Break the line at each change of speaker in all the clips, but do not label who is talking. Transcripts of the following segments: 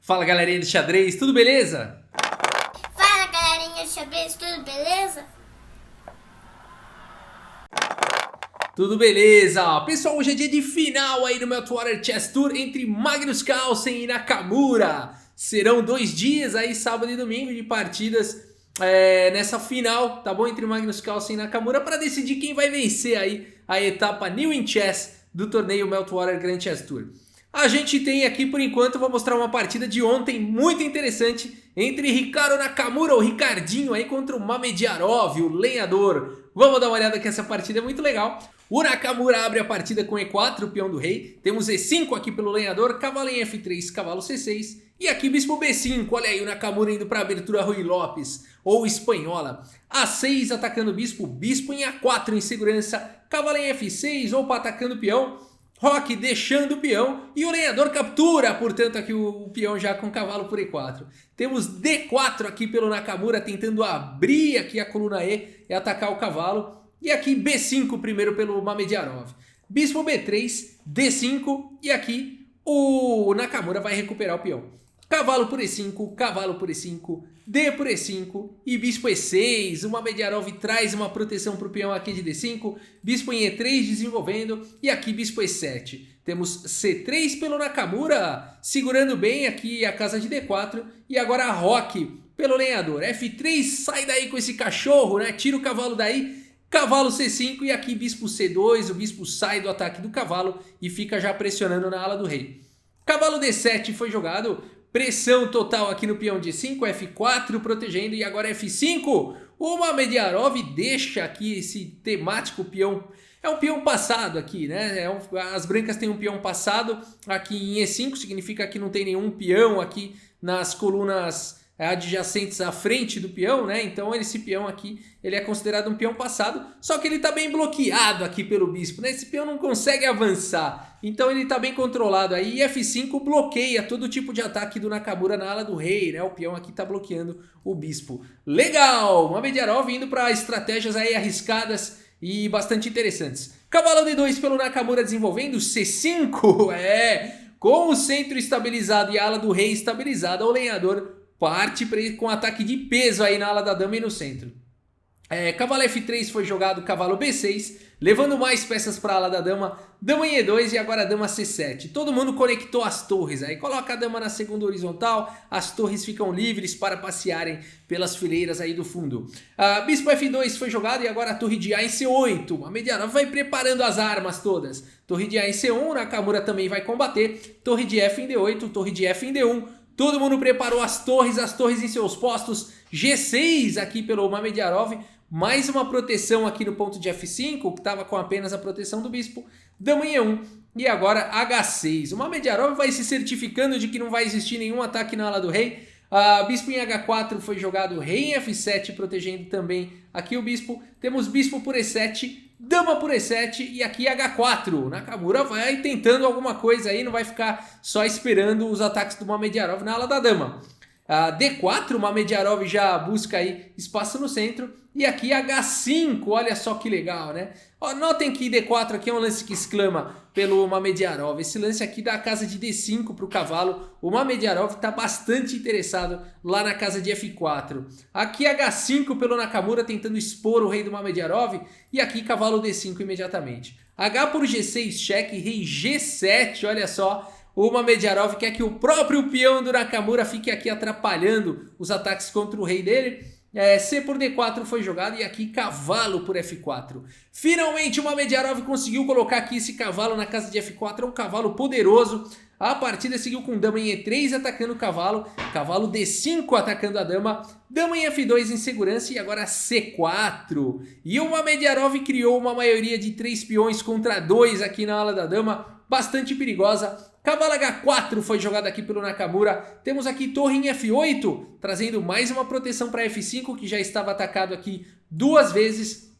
Fala galerinha do xadrez, tudo beleza?
Fala galerinha do xadrez, tudo beleza?
Tudo beleza, ó. Pessoal, hoje é dia de final aí no Meltwater Chess Tour entre Magnus Carlsen e Nakamura. Serão 2 dias aí, sábado e domingo, de partidas nessa final, tá bom? Entre Magnus Carlsen e Nakamura para decidir quem vai vencer aí a etapa New in Chess do torneio Meltwater Grand Chess Tour. A gente tem aqui, por enquanto, vou mostrar uma partida de ontem muito interessante entre Ricardo Nakamura, o Ricardinho, aí contra o Mamediarov, o lenhador. Vamos dar uma olhada que essa partida é muito legal. O Nakamura abre a partida com E4, o peão do rei. Temos E5 aqui pelo lenhador, cavalo em F3, cavalo C6. E aqui bispo B5, olha aí o Nakamura indo para a abertura Rui Lopes, ou espanhola. A6 atacando o bispo, bispo em A4 em segurança, cavalo em F6, ou atacando o peão. Roque deixando o peão e o lenhador captura, portanto, aqui o peão já com cavalo por E4. Temos D4 aqui pelo Nakamura tentando abrir aqui a coluna E e atacar o cavalo. E aqui B5 primeiro pelo Mamediarov. Bispo B3, D5 e aqui o Nakamura vai recuperar o peão. Cavalo por E5, cavalo por E5, D por E5 e bispo E6. O Mamediarov traz uma proteção para o peão aqui de D5. Bispo em E3 desenvolvendo e aqui bispo E7. Temos C3 pelo Nakamura, segurando bem aqui a casa de D4. E agora a Roque pelo lenhador. F3, sai daí com esse cachorro, né? Tira o cavalo daí. Cavalo C5 e aqui bispo C2. O bispo sai do ataque do cavalo e fica já pressionando na ala do rei. Cavalo D7 foi jogado. Pressão total aqui no peão de 5, F4 protegendo e agora F5. O Mamediarov deixa aqui esse temático peão. É um peão passado aqui, né? As brancas têm um peão passado aqui em E5, significa que não tem nenhum peão aqui nas colunas adjacentes à frente do peão, né? Então esse peão aqui, ele é considerado um peão passado, só que ele está bem bloqueado aqui pelo bispo, né? Esse peão não consegue avançar, então ele está bem controlado aí. E F5 bloqueia todo tipo de ataque do Nakamura na ala do rei, né? O peão aqui está bloqueando o bispo. Legal! Mamediarov indo para estratégias aí arriscadas e bastante interessantes. Cavalo D2 pelo Nakamura desenvolvendo, C5, com o centro estabilizado e a ala do rei estabilizada, o lenhador parte com ataque de peso aí na ala da dama e no centro. Cavalo F3 foi jogado, cavalo B6, levando mais peças para a ala da dama. Dama em E2 e agora dama C7. Todo mundo conectou as torres aí. Coloca a dama na segunda horizontal, as torres ficam livres para passearem pelas fileiras aí do fundo. Bispo F2 foi jogado e agora a torre de A em C8. A Mamediarov vai preparando as armas todas. Torre de A em C1, Nakamura também vai combater. Torre de F em D8, torre de F em D1. Todo mundo preparou as torres em seus postos. G6 aqui pelo Mamediarov. Mais uma proteção aqui no ponto de F5, que estava com apenas a proteção do bispo. Dama em E1 e agora H6. O Mamediarov vai se certificando de que não vai existir nenhum ataque na ala do rei. Bispo em H4 foi jogado, rei em F7 protegendo também aqui o bispo. Temos bispo por E7, dama por E7 e aqui H4. Nakamura vai tentando alguma coisa aí, não vai ficar só esperando os ataques do Mamediarov na ala da dama. D4, o Mamediarov já busca aí espaço no centro. E aqui H5, olha só que legal, né? Notem que D4 aqui é um lance que exclama pelo Mamediarov. Esse lance aqui dá a casa de D5 para o cavalo. O Mamediarov está bastante interessado lá na casa de F4. Aqui H5 pelo Nakamura tentando expor o rei do Mamediarov. E aqui cavalo D5 imediatamente. H por G6, cheque, rei G7, olha só. O Mamediarov quer que o próprio peão do Nakamura fique aqui atrapalhando os ataques contra o rei dele. C por D4 foi jogado e aqui cavalo por F4. Finalmente o Mamediarov conseguiu colocar aqui esse cavalo na casa de F4. É um cavalo poderoso. A partida seguiu com dama em E3 atacando o cavalo. Cavalo D5 atacando a dama. Dama em F2 em segurança e agora C4. E o Mamediarov criou uma maioria de 3 peões contra 2 aqui na ala da dama. Bastante perigosa. Cavalo H4 foi jogado aqui pelo Nakamura. Temos aqui torre em F8, trazendo mais uma proteção para F5, que já estava atacado aqui 2 vezes.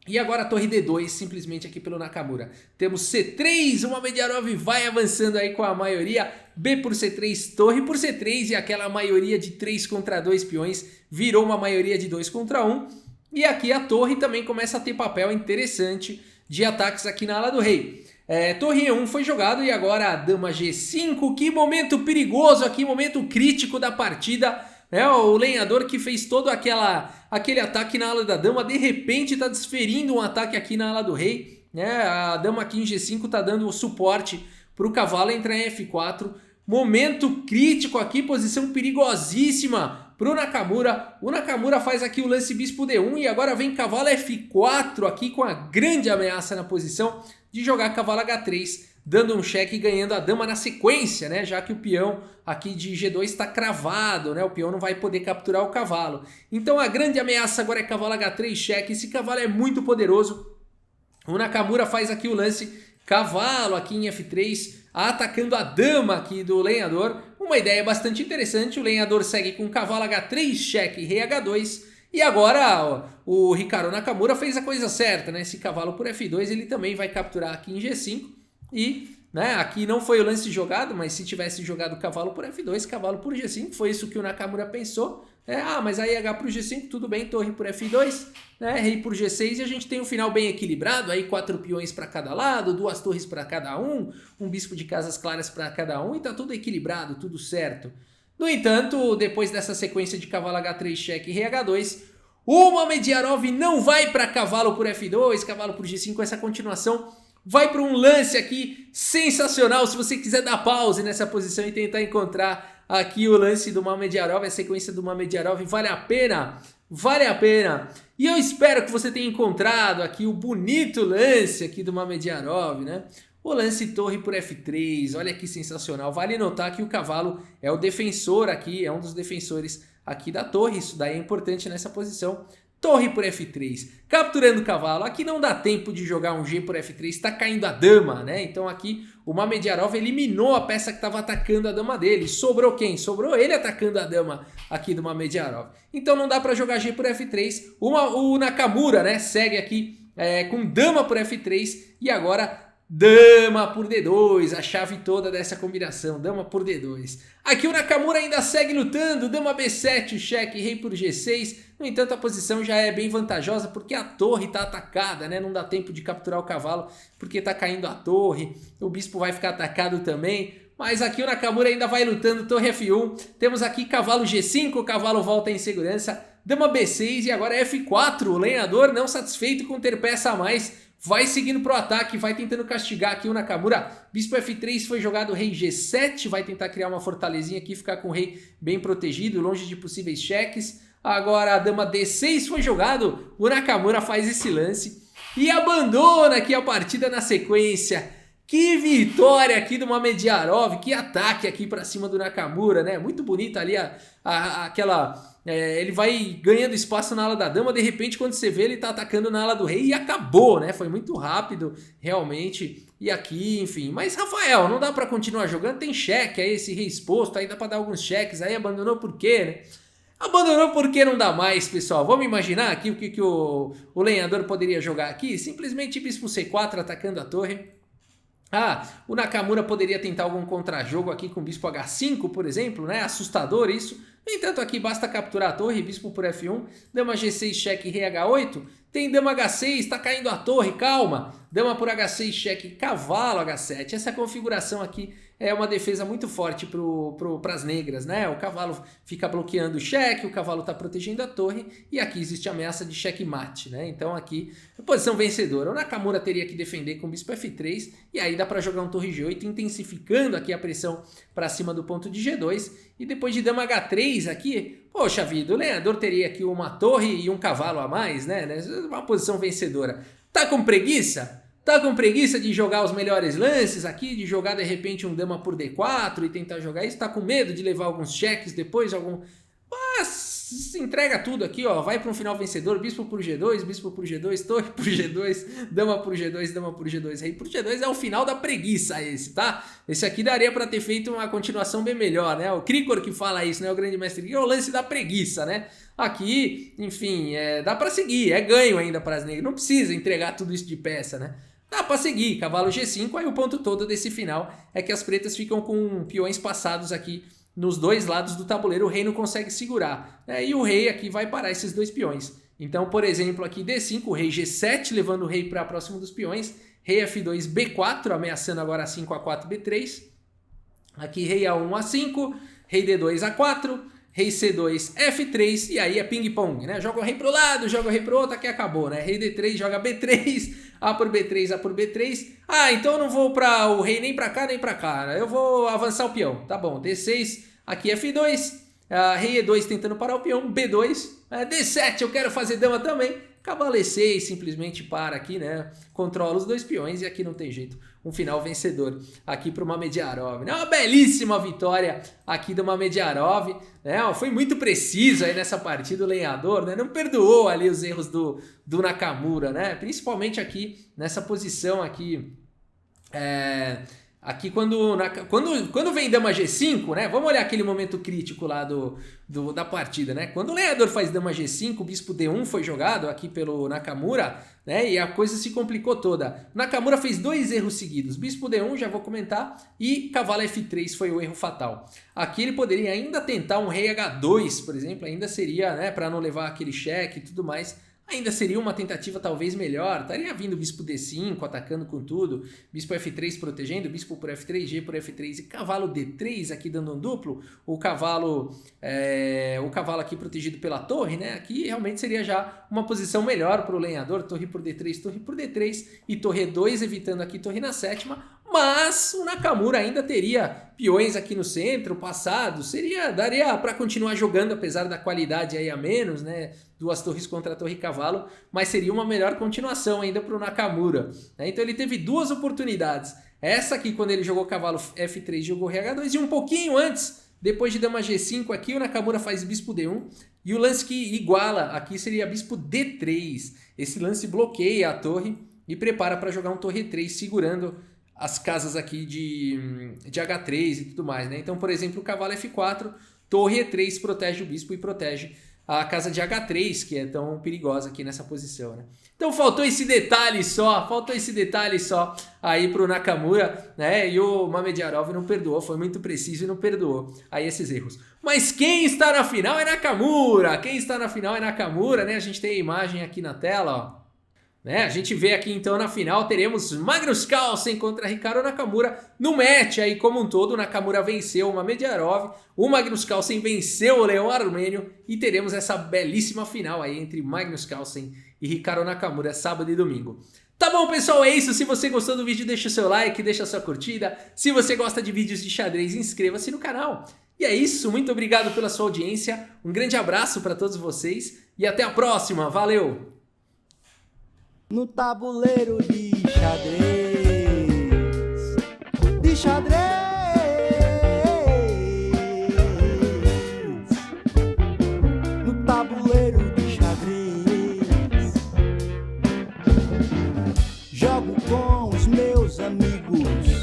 E agora a torre D2, simplesmente aqui pelo Nakamura. Temos C3, o Mamediarov vai avançando aí com a maioria. B por C3, torre por C3 e aquela maioria de 3 contra 2 peões virou uma maioria de 2 contra 1. E aqui a torre também começa a ter papel interessante de ataques aqui na ala do rei. Torre E1 foi jogado e agora a dama G5. Que momento perigoso aqui, momento crítico da partida. O lenhador que fez todo aquele ataque na ala da dama, de repente está desferindo um ataque aqui na ala do rei. A dama aqui em G5 está dando o suporte para o cavalo entrar em F4. Momento crítico aqui, posição perigosíssima para o Nakamura. O Nakamura faz aqui o lance bispo D1 e agora vem cavalo F4 aqui com a grande ameaça na posição de jogar cavalo H3, dando um cheque e ganhando a dama na sequência, né? Já que o peão aqui de G2 está cravado, né? O peão não vai poder capturar o cavalo. Então a grande ameaça agora é cavalo H3 cheque. Esse cavalo é muito poderoso. O Nakamura faz aqui o lance cavalo aqui em F3, atacando a dama aqui do lenhador. Uma ideia bastante interessante. O lenhador segue com cavalo H3 cheque, rei H2. E agora o Hikaru Nakamura fez a coisa certa, né? Esse cavalo por F2 ele também vai capturar aqui em G5. E aqui não foi o lance jogado, mas se tivesse jogado cavalo por F2, cavalo por G5, foi isso que o Nakamura pensou. Mas aí H por G5, tudo bem, torre por F2, rei por G6 e a gente tem um final bem equilibrado, aí 4 peões para cada lado, 2 torres para cada um bispo de casas claras para cada um e tá tudo equilibrado, tudo certo. No entanto, depois dessa sequência de cavalo H3 cheque e rei H2, o Mamediarov não vai para cavalo por F2, cavalo por G5, essa continuação vai para um lance aqui sensacional. Se você quiser dar pause nessa posição e tentar encontrar aqui o lance do Mamediarov, a sequência do Mamediarov, vale a pena, vale a pena. E eu espero que você tenha encontrado aqui o bonito lance aqui do Mamediarov, né? O lance torre por F3, olha que sensacional. Vale notar que o cavalo é o defensor aqui, é um dos defensores aqui da torre, isso daí é importante nessa posição. Torre por F3, capturando o cavalo. Aqui não dá tempo de jogar um G por F3, está caindo a dama, né? Então aqui o Mamediarov eliminou a peça que estava atacando a dama dele. Sobrou quem? Sobrou ele atacando a dama aqui do Mamediarov. Então não dá para jogar G por F3. O Nakamura, né, segue aqui com dama por F3 e agora dama por D2, a chave toda dessa combinação, dama por D2. Aqui o Nakamura ainda segue lutando, dama B7, cheque, rei por G6. No entanto, a posição já é bem vantajosa porque a torre está atacada, né? Não dá tempo de capturar o cavalo porque está caindo a torre. O bispo vai ficar atacado também. Mas aqui o Nakamura ainda vai lutando, torre F1. Temos aqui cavalo G5, o cavalo volta em segurança. Dama B6 e agora F4. O lenhador, não satisfeito com ter peça a mais, vai seguindo pro ataque, vai tentando castigar aqui o Nakamura. Bispo F3 foi jogado, rei G7, vai tentar criar uma fortalezinha aqui, ficar com o rei bem protegido, longe de possíveis cheques. Agora a dama D6 foi jogado, o Nakamura faz esse lance e abandona aqui a partida na sequência. Que vitória aqui do Mamediarov, que ataque aqui pra cima do Nakamura, né? Muito bonita ali aquela... ele vai ganhando espaço na ala da dama, de repente quando você vê ele tá atacando na ala do rei e acabou, né? Foi muito rápido, realmente. E aqui, enfim. Mas Rafael, não dá pra continuar jogando, tem cheque aí, esse rei exposto, aí dá pra dar alguns cheques, aí abandonou por quê, né? Abandonou porque não dá mais, pessoal. Vamos imaginar aqui o que o lenhador poderia jogar aqui? Simplesmente bispo C4 atacando a torre. O Nakamura poderia tentar algum contra-jogo aqui com bispo H5, por exemplo, né? Assustador isso. No entanto, aqui basta capturar a torre, bispo por F1, dama G6, cheque, rei H8. Tem dama H6, está caindo a torre, calma. Dama por H6, cheque, cavalo H7. Essa configuração aqui é uma defesa muito forte para as negras, né? O cavalo fica bloqueando o cheque, o cavalo está protegendo a torre e aqui existe a ameaça de checkmate, né? Então aqui, posição vencedora. O Nakamura teria que defender com bispo F3 e aí dá para jogar um torre G8, intensificando aqui a pressão para cima do ponto de G2 e depois de dama H3 aqui, poxa vida, o lenhador teria aqui uma torre e um cavalo a mais, né? Uma posição vencedora. Tá com preguiça? Tá com preguiça de jogar os melhores lances aqui, de jogar de repente um dama por D4 e tentar jogar isso? Tá com medo de levar alguns cheques depois, Mas entrega tudo aqui, ó, vai para um final vencedor, bispo por G2, torre por G2, dama por G2, dama por G2, rei por G2, é o final da preguiça esse, tá? Esse aqui daria para ter feito uma continuação bem melhor, né? O Krikor que fala isso, né? O grande mestre Krikor, é o lance da preguiça, né? Aqui, enfim, dá para seguir, é ganho ainda para as negras, não precisa entregar tudo isso de peça, né? Dá para seguir, cavalo G5, aí o ponto todo desse final é que as pretas ficam com peões passados aqui nos dois lados do tabuleiro, o rei não consegue segurar, né? E o rei aqui vai parar esses dois peões. Então, por exemplo, aqui D5, o rei G7 levando o rei para próximo dos peões, rei F2, B4, ameaçando agora 5 A4, B3. Aqui rei A1, A5, rei D2, A4, rei C2, F3, e aí é ping-pong, né? Joga o rei pro lado, joga o rei pro outro, aqui acabou, né? Rei D3, joga B3, A por B3, A por B3. Ah, então eu não vou para o rei nem para cá, nem para cá. Eu vou avançar o peão, tá bom. D6, aqui F2, rei E2 tentando parar o peão, B2, D7, eu quero fazer dama também. Cavalo E6 simplesmente para aqui, né? Controla os dois peões e aqui não tem jeito. Um final vencedor aqui para o Mamediarov, né? Uma belíssima vitória aqui do Mamediarov, né? Foi muito preciso aí nessa partida o lenhador, né? Não perdoou ali os erros do Nakamura, né? Principalmente aqui nessa posição aqui, aqui quando vem dama G5, né? Vamos olhar aquele momento crítico lá da partida, né? Quando o lenhador faz dama G5, o bispo D1 foi jogado aqui pelo Nakamura, né? E a coisa se complicou toda. Nakamura fez 2 erros seguidos. Bispo D1, já vou comentar, e cavalo F3 foi o erro fatal. Aqui ele poderia ainda tentar um rei H2, por exemplo, ainda seria, né? Para não levar aquele cheque e tudo mais. Ainda seria uma tentativa talvez melhor, estaria vindo o bispo D5, atacando com tudo, bispo F3 protegendo, bispo por F3, G por F3 e cavalo D3 aqui dando um duplo, o cavalo aqui protegido pela torre, né? Aqui realmente seria já uma posição melhor para o lenhador, torre por D3 e torre E2, evitando aqui torre na sétima. Mas o Nakamura ainda teria peões aqui no centro, passado, daria para continuar jogando, apesar da qualidade aí a menos, né? 2 torres contra a torre e cavalo, mas seria uma melhor continuação ainda para o Nakamura, né? Então ele teve 2 oportunidades. Essa aqui quando ele jogou cavalo F3, jogou rei H2, e um pouquinho antes, depois de dama G5 aqui, o Nakamura faz bispo D1, e o lance que iguala aqui seria bispo D3. Esse lance bloqueia a torre e prepara para jogar um torre E3, segurando as casas aqui de H3 e tudo mais, né? Então, por exemplo, o cavalo F4, torre E3 protege o bispo e protege a casa de H3, que é tão perigosa aqui nessa posição, né? Então faltou esse detalhe só aí pro Nakamura, né? E o Mamediarov não perdoou, foi muito preciso e não perdoou aí esses erros. Mas quem está na final é Nakamura, né? A gente tem a imagem aqui na tela, ó. Né? A gente vê aqui então na final teremos Magnus Carlsen contra Ricardo Nakamura no match aí como um todo. O Nakamura venceu o Mamediarov, o Magnus Carlsen venceu o Leão Armênio e teremos essa belíssima final aí entre Magnus Carlsen e Ricardo Nakamura sábado e domingo. Tá bom, pessoal, é isso. Se você gostou do vídeo, deixa o seu like, deixa a sua curtida. Se você gosta de vídeos de xadrez, inscreva-se no canal. E é isso, muito obrigado pela sua audiência, um grande abraço para todos vocês e até a próxima, valeu!
No tabuleiro de xadrez, no tabuleiro de xadrez, jogo com os meus amigos.